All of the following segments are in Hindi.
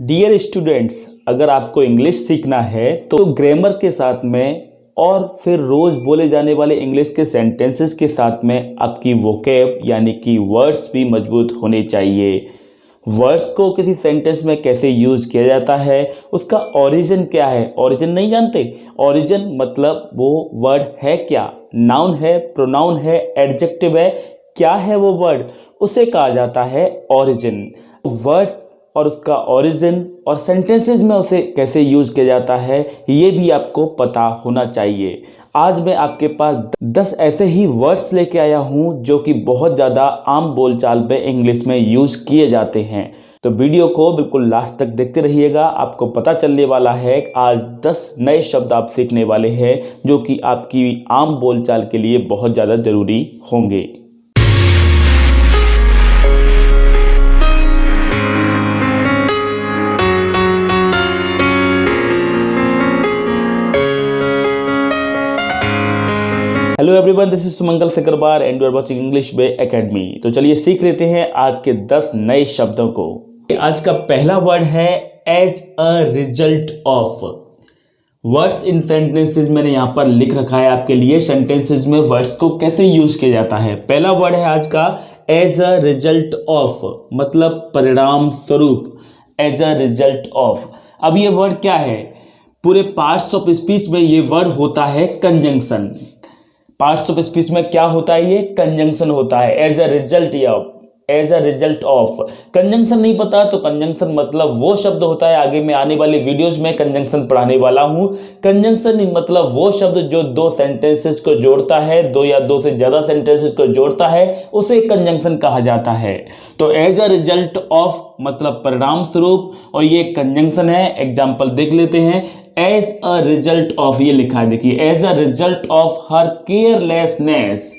डियर स्टूडेंट्स, अगर आपको इंग्लिश सीखना है तो ग्रामर के साथ में और फिर रोज़ बोले जाने वाले इंग्लिश के सेंटेंसेस के साथ में आपकी वोकैब यानी कि वर्ड्स भी मजबूत होने चाहिए। वर्ड्स को किसी सेंटेंस में कैसे यूज़ किया जाता है, उसका ओरिजिन क्या है। ओरिजिन नहीं जानते? ओरिजिन मतलब वो वर्ड है क्या, नाउन है, प्रोनाउन है, एडजेक्टिव है, क्या है वो वर्ड, उसे कहा जाता है ओरिजिन। वर्ड्स और उसका ओरिजिन और सेंटेंसेस में उसे कैसे यूज़ किया जाता है ये भी आपको पता होना चाहिए। आज मैं आपके पास 10 ऐसे ही वर्ड्स लेके आया हूँ जो कि बहुत ज़्यादा आम बोलचाल में इंग्लिश में यूज़ किए जाते हैं। तो वीडियो को बिल्कुल लास्ट तक देखते रहिएगा, आपको पता चलने वाला है। आज 10 नए शब्द आप सीखने वाले हैं जो कि आपकी आम बोलचाल के लिए बहुत ज़्यादा ज़रूरी होंगे। Hello everyone, this is Sumangal Sekarbar and you are watching English bay academy. तो चलिए सीख लेते हैं आज के 10 नए शब्दों को। आज का पहला वर्ड है as a result of. Words in sentences मैंने यहाँ पर लिख रखा है आपके लिए। सेंटेंसेस में वर्ड्स को कैसे यूज किया जाता है। पहला वर्ड है आज का एज अ रिजल्ट ऑफ, मतलब परिणाम स्वरूप। As a result of. अब ये वर्ड क्या है? पूरे पार्ट्स ऑफ स्पीच में ये वर्ड होता है कंजंक्शन। पार्ट्स ऑफ स्पीच में क्या होता है? ये कंजंक्शन होता है। As a result of, as a result of. Conjunction नहीं पता तो कंजंक्शन मतलब वो शब्द होता है, आगे में आने वाले वीडियोस में कंजंक्शन पढ़ाने वाला हूं। कंजंक्शन मतलब वो शब्द जो दो सेंटेंसेस को जोड़ता है, दो या दो से ज्यादा सेंटेंसेस को जोड़ता है, उसे कंजंक्शन कहा जाता है। तो एज अ रिजल्ट ऑफ मतलब परिणाम स्वरूप, और ये कंजंक्शन है। एग्जाम्पल देख लेते हैं। एज अ रिजल्ट ऑफ, ये लिखा है देखिए, as a result of her carelessness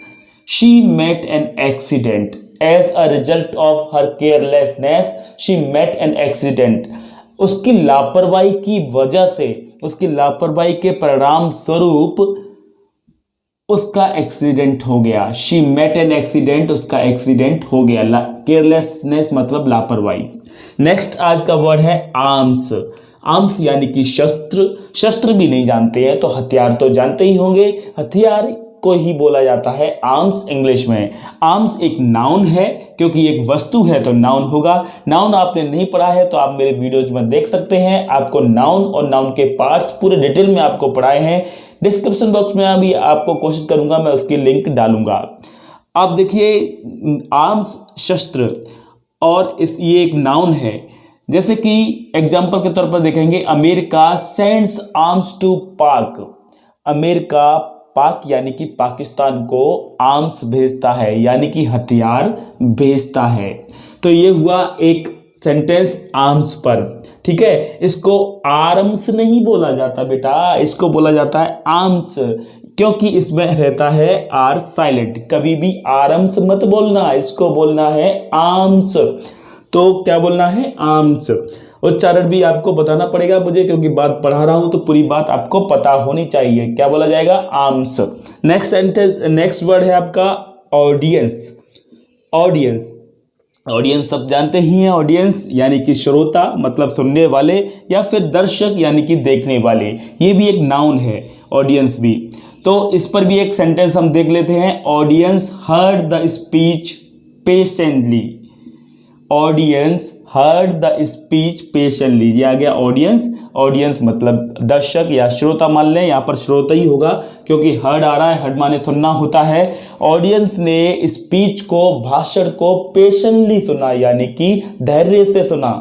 she met an accident. As a result of her carelessness she met an accident. उसकी लापरवाही की वजह से, उसकी लापरवाही के परिणाम स्वरूप उसका एक्सीडेंट हो गया। शी मेट एन एक्सीडेंट, उसका एक्सीडेंट हो गया। केयरलेसनेस मतलब लापरवाही। नेक्स्ट आज का वर्ड है आर्म्स। आर्म्स यानी कि शस्त्र। शस्त्र भी नहीं जानते हैं तो हथियार तो जानते ही होंगे। हथियार को ही बोला जाता है आर्म्स इंग्लिश में। आर्म्स एक नाउन है, क्योंकि एक वस्तु है तो नाउन होगा। नाउन आपने नहीं पढ़ा है तो आप मेरे वीडियोज में देख सकते हैं। आपको नाउन और नाउन के पार्ट्स पूरे डिटेल में आपको पढ़ाए हैं। डिस्क्रिप्शन बॉक्स में अभी आपको कोशिश करूंगा, मैं उसकी लिंक डालूंगा। आप देखिए, आर्म्स शस्त्र, और ये एक नाउन है। जैसे कि एग्जाम्पल के तौर पर देखेंगे, अमेरिका सेंड्स आर्म्स टू पाक। अमेरिका पाक यानी कि पाकिस्तान को आर्म्स भेजता है, यानी कि हथियार भेजता है। तो ये हुआ एक सेंटेंस आर्म्स पर। ठीक है, इसको आर्म्स नहीं बोला जाता बेटा, इसको बोला जाता है आर्म्स, क्योंकि इसमें रहता है आर साइलेंट। कभी भी आर्म्स मत बोलना, इसको बोलना है आर्म्स। तो क्या बोलना है? आर्म्स। उच्चारण भी आपको बताना पड़ेगा मुझे, क्योंकि बात पढ़ा रहा हूं तो पूरी बात आपको पता होनी चाहिए। क्या बोला जाएगा? Arms. Next sentence, next word है आपका ऑडियंस। ऑडियंस, ऑडियंस सब जानते ही हैं। ऑडियंस यानी कि श्रोता मतलब सुनने वाले, या फिर दर्शक यानी कि देखने वाले। ये भी एक नाउन है, ऑडियंस भी। तो इस पर भी एक सेंटेंस हम देख लेते हैं। Audience heard the speech patiently. Audience heard the speech patiently. ये आ गया ऑडियंस। ऑडियंस मतलब दर्शक या श्रोता मान लें, यहाँ पर श्रोता ही होगा क्योंकि हर्ड आ रहा है। हर्ड माने सुनना होता है। ऑडियंस ने स्पीच को, भाषण को पेशेंटली सुना, यानी कि धैर्य से सुना।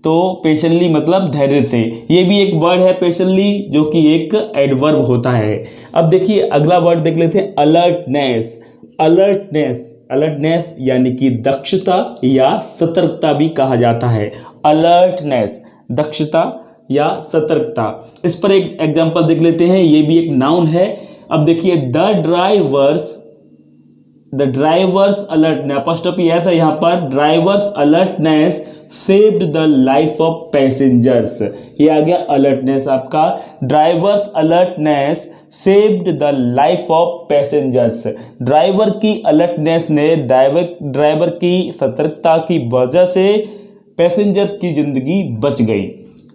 तो पेशेंटली मतलब धैर्य से। ये भी एक वर्ड है पेशेंटली, जो कि एक एडवर्ब होता है। अब देखिए अगला वर्ड देख लेते हैं, अलर्टनेस। अलर्टनेस, अलर्टनेस यानी कि दक्षता या सतर्कता भी कहा जाता है। अलर्टनेस, दक्षता या सतर्कता। इस पर एक एग्जांपल देख लेते हैं। ये भी एक नाउन है। अब देखिए, द ड्राइवर्स अलर्टनेस, अपॉस्ट्रोफी ऐसा यहाँ पर, drivers alertness saved the life of passengers. ये आ गया अलर्टनेस आपका। Drivers alertness saved the life of passengers. Driver की अलर्टनेस ने, ड्राइवर की सतर्कता की वजह से पैसेंजर्स की जिंदगी बच गई।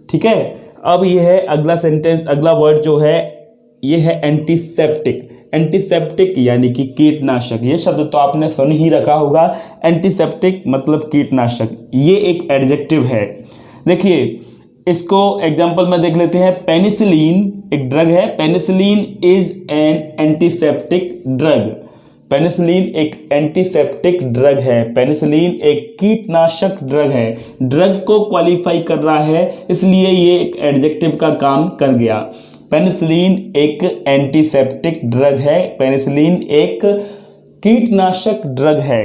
ठीक है, अब ये है अगला सेंटेंस, अगला वर्ड जो है ये है एंटीसेप्टिक। एंटीसेप्टिक यानी कि कीटनाशक। ये शब्द तो आपने सुन ही रखा होगा, एंटीसेप्टिक मतलब कीटनाशक। ये एक एडजेक्टिव है। देखिए इसको एग्जांपल में देख लेते हैं। पेनिसिलिन एक ड्रग है। Penicillin is an antiseptic drug. Penicillin एक एंटीसेप्टिक ड्रग है। पेनिसिलिन एक कीटनाशक ड्रग है। ड्रग को क्वालिफाई कर रहा है, इसलिए ये एक एडजेक्टिव का काम कर गया। पेनिसिलिन एक एंटीसेप्टिक ड्रग है। पेनिसिलिन एक कीटनाशक ड्रग है।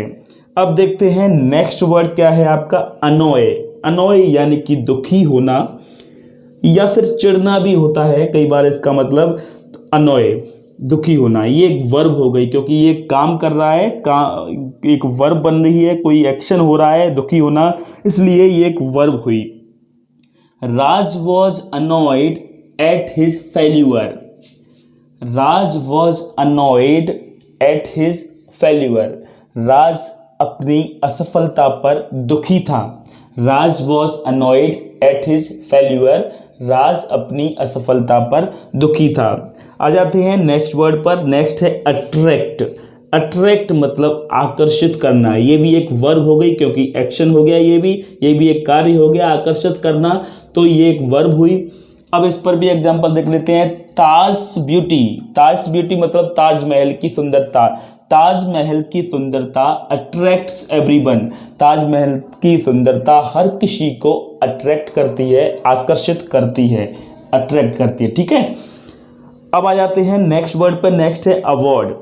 अब देखते हैं नेक्स्ट वर्ड क्या है आपका, अनोय। अनोय यानी कि दुखी होना या फिर चिढ़ना भी होता है कई बार, इसका मतलब अनोय दुखी होना। ये एक वर्ब हो गई क्योंकि ये काम कर रहा है, एक वर्ब बन रही है, कोई एक्शन हो रहा है दुखी होना, इसलिए ये एक वर्ब हुई। Raj was annoyed at his failure. Raj was annoyed at his failure. Raj अपनी असफलता पर दुखी था। Raj was annoyed at his failure. Raj अपनी असफलता पर दुखी था। आ जाते हैं नेक्स्ट वर्ड पर। नेक्स्ट है अट्रैक्ट। अट्रैक्ट मतलब आकर्षित करना। ये भी एक वर्ब हो गई क्योंकि एक्शन हो गया, ये भी एक कार्य हो गया, आकर्षित करना, तो ये एक वर्ब हुई। अब इस पर भी एग्जांपल देख लेते हैं। ताज ब्यूटी। ताज ब्यूटी मतलब ताजमहल की सुंदरता। ताजमहल की सुंदरता अट्रैक्ट्स एवरीवन। ताजमहल की सुंदरता हर किसी को अट्रैक्ट करती है, आकर्षित करती है, अट्रैक्ट करती है। ठीक है, अब आ जाते हैं नेक्स्ट वर्ड पर। नेक्स्ट है अवार्ड।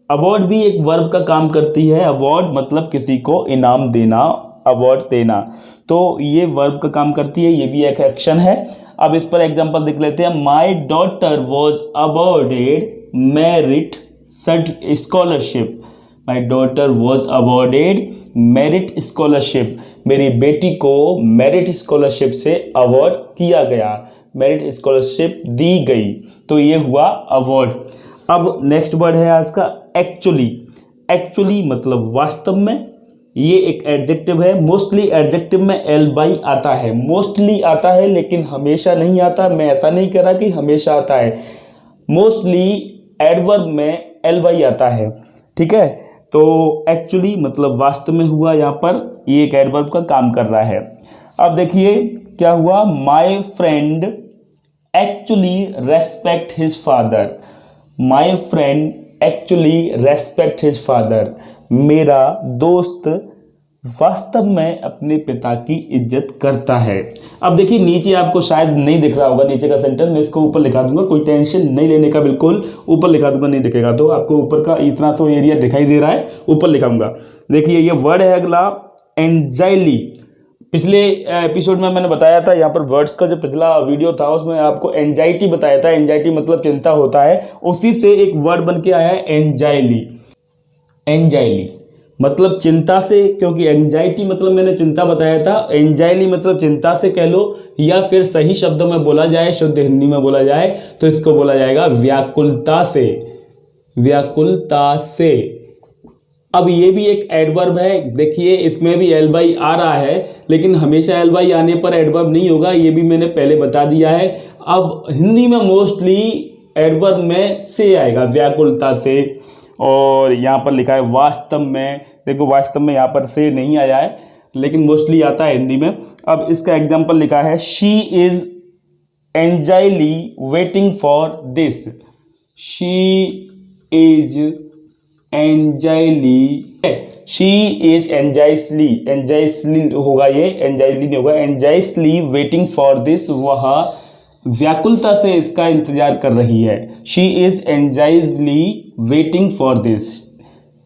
अवार्ड भी एक वर्ब का काम करती है। अवार्ड मतलब किसी को इनाम देना, अवार्ड देना, तो ये वर्ब का काम करती है, ये भी एक एक्शन है। अब इस पर एग्जांपल देख लेते हैं। My daughter was awarded merit scholarship. My daughter was awarded merit scholarship. मेरी बेटी को मेरिट स्कॉलरशिप से अवार्ड किया गया, मेरिट स्कॉलरशिप दी गई, तो ये हुआ अवार्ड। अब नेक्स्ट वर्ड है आज का एक्चुअली। एक्चुअली मतलब वास्तव में, ये एक एडजेक्टिव है। मोस्टली एडजेक्टिव में एल बाई आता है, मोस्टली आता है लेकिन हमेशा नहीं आता। मैं ऐसा नहीं कह रहा कि हमेशा आता है, मोस्टली एडवर्ब में एल बाई आता है। ठीक है, तो एक्चुअली मतलब वास्तव में हुआ, यहाँ पर ये एक एडवर्ब का काम कर रहा है। अब देखिए क्या हुआ। My friend actually respect his father. My friend actually respect his father. मेरा दोस्त वास्तव में अपने पिता की इज्जत करता है। अब देखिए नीचे आपको शायद नहीं दिख रहा होगा नीचे का सेंटेंस, मैं इसको ऊपर लिखा दूंगा, कोई टेंशन नहीं लेने का, बिल्कुल ऊपर लिखा दूंगा, नहीं दिखेगा तो आपको ऊपर का इतना तो एरिया दिखाई दे रहा है, ऊपर लिखाऊंगा। देखिए ये वर्ड है अगला एंजाइली। पिछले एपिसोड में मैंने बताया था, यहाँ पर वर्ड्स का जो पिछला वीडियो था उसमें आपको एंजाइटी बताया था। एंजाइटी मतलब चिंता होता है, उसी से एक वर्ड बन के आया है एंजाइली। एंजाइली मतलब चिंता से, क्योंकि एंजाइटी मतलब मैंने चिंता बताया था, एंजाइली मतलब चिंता से कह लो, या फिर सही शब्दों में बोला जाए, शुद्ध हिंदी में बोला जाए तो इसको बोला जाएगा व्याकुलता से। व्याकुलता से। अब ये भी एक एडवर्ब है। देखिए इसमें भी एल बाई आ रहा है, लेकिन हमेशा एल बाई आने पर एडवर्ब नहीं होगा, ये भी मैंने पहले बता दिया है। अब हिंदी में मोस्टली एडवर्ब में से आएगा, व्याकुलता से। और यहाँ पर लिखा है वास्तव में, देखो वास्तव में यहाँ पर से नहीं आया है, लेकिन मोस्टली आता है हिंदी में। अब इसका एग्जाम्पल लिखा है। She is anxiously waiting for this. She is anxiously, she is anxiously, anxiously होगा ये, एंजाइसली नहीं होगा, एंजाइसली वेटिंग फॉर दिस। वह व्याकुलता से इसका इंतजार कर रही है। She is anxiously waiting for this.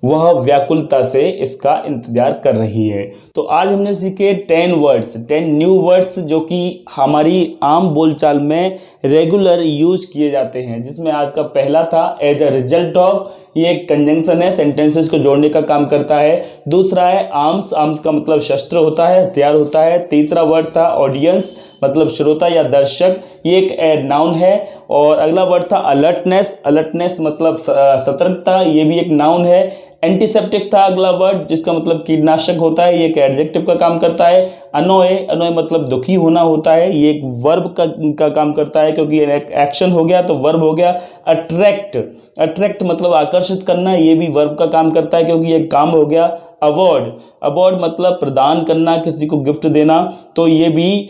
वह व्याकुलता से इसका इंतजार कर रही है। तो आज हमने सीखे 10 वर्ड्स, 10 न्यू वर्ड्स जो कि हमारी आम बोलचाल में रेगुलर यूज किए जाते हैं, जिसमें आज का पहला था एज अ रिजल्ट ऑफ। ये एक कंजंक्शन है, सेंटेंसेस को जोड़ने का काम करता है। दूसरा है आर्म्स, आर्म्स का मतलब शस्त्र होता है, हथियार होता है। तीसरा वर्ड था ऑडियंस, मतलब श्रोता या दर्शक, ये एक नाउन है। और अगला वर्ड था अलर्टनेस, अलर्टनेस मतलब सतर्कता, ये भी एक नाउन है। एंटीसेप्टिक था अगला वर्ड, जिसका मतलब कीटनाशक होता है, ये एक एडजेक्टिव का काम करता है। अनोए, अनोए मतलब दुखी होना होता है, ये एक वर्ब का काम करता है, क्योंकि एक्शन हो गया तो वर्ब हो गया। अट्रैक्ट, अट्रैक्ट मतलब आकर्षित करना, ये भी वर्ब का काम करता है, क्योंकि ये काम हो गया। अवॉर्ड, अवॉर्ड मतलब प्रदान करना, किसी को गिफ्ट देना, तो ये भी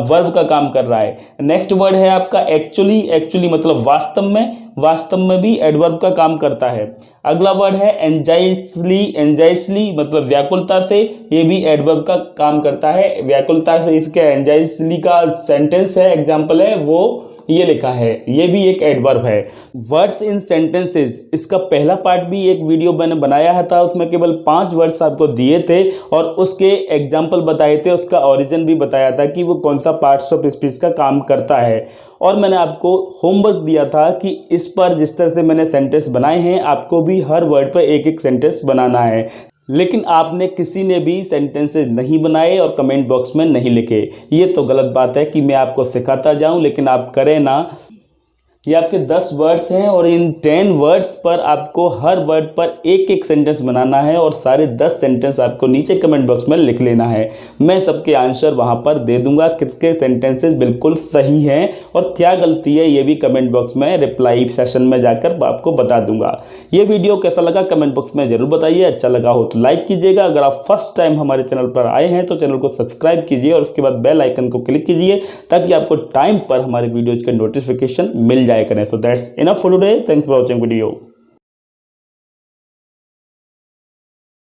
वर्ब का काम कर रहा है। नेक्स्ट वर्ड है आपका एक्चुअली, एक्चुअली मतलब वास्तव में, वास्तव में भी एडवर्ब का काम करता है। अगला वर्ड है एंजाइसली, एंजाइसली मतलब व्याकुलता से, ये भी एडवर्ब का काम करता है। व्याकुलता से इसके एंजाइसली का सेंटेंस है, एग्जाम्पल है वो ये लिखा है, ये भी एक एडवर्ब है। वर्ड्स इन सेंटेंसेस, इसका पहला पार्ट भी एक वीडियो मैंने बनाया था, उसमें केवल 5 वर्ड्स आपको दिए थे और उसके एग्जाम्पल बताए थे, उसका ओरिजिन भी बताया था कि वो कौन सा पार्ट्स ऑफ स्पीच का काम करता है। और मैंने आपको होमवर्क दिया था कि इस पर जिस तरह से मैंने सेंटेंस बनाए हैं, आपको भी हर वर्ड पर एक एक सेंटेंस बनाना है। लेकिन आपने किसी ने भी सेंटेंसेस नहीं बनाए और कमेंट बॉक्स में नहीं लिखे। ये तो गलत बात है कि मैं आपको सिखाता जाऊं लेकिन आप करें ना। ये आपके 10 वर्ड्स हैं और इन 10 वर्ड्स पर आपको हर वर्ड पर एक एक सेंटेंस बनाना है और सारे 10 सेंटेंस आपको नीचे कमेंट बॉक्स में लिख लेना है। मैं सबके आंसर वहां पर दे दूंगा, किसके सेंटेंसेस बिल्कुल सही हैं और क्या गलती है ये भी कमेंट बॉक्स में रिप्लाई सेशन में जाकर आपको बता दूंगा। ये वीडियो कैसा लगा कमेंट बॉक्स में जरूर बताइए। अच्छा लगा हो तो लाइक कीजिएगा। अगर आप फर्स्ट टाइम हमारे चैनल पर आए हैं तो चैनल को सब्सक्राइब कीजिए और उसके बाद बेल आइकन को क्लिक कीजिए ताकि आपको टाइम पर हमारे वीडियोज के नोटिफिकेशन मिल जाए करें। So that's enough for today. Thanks for watching video.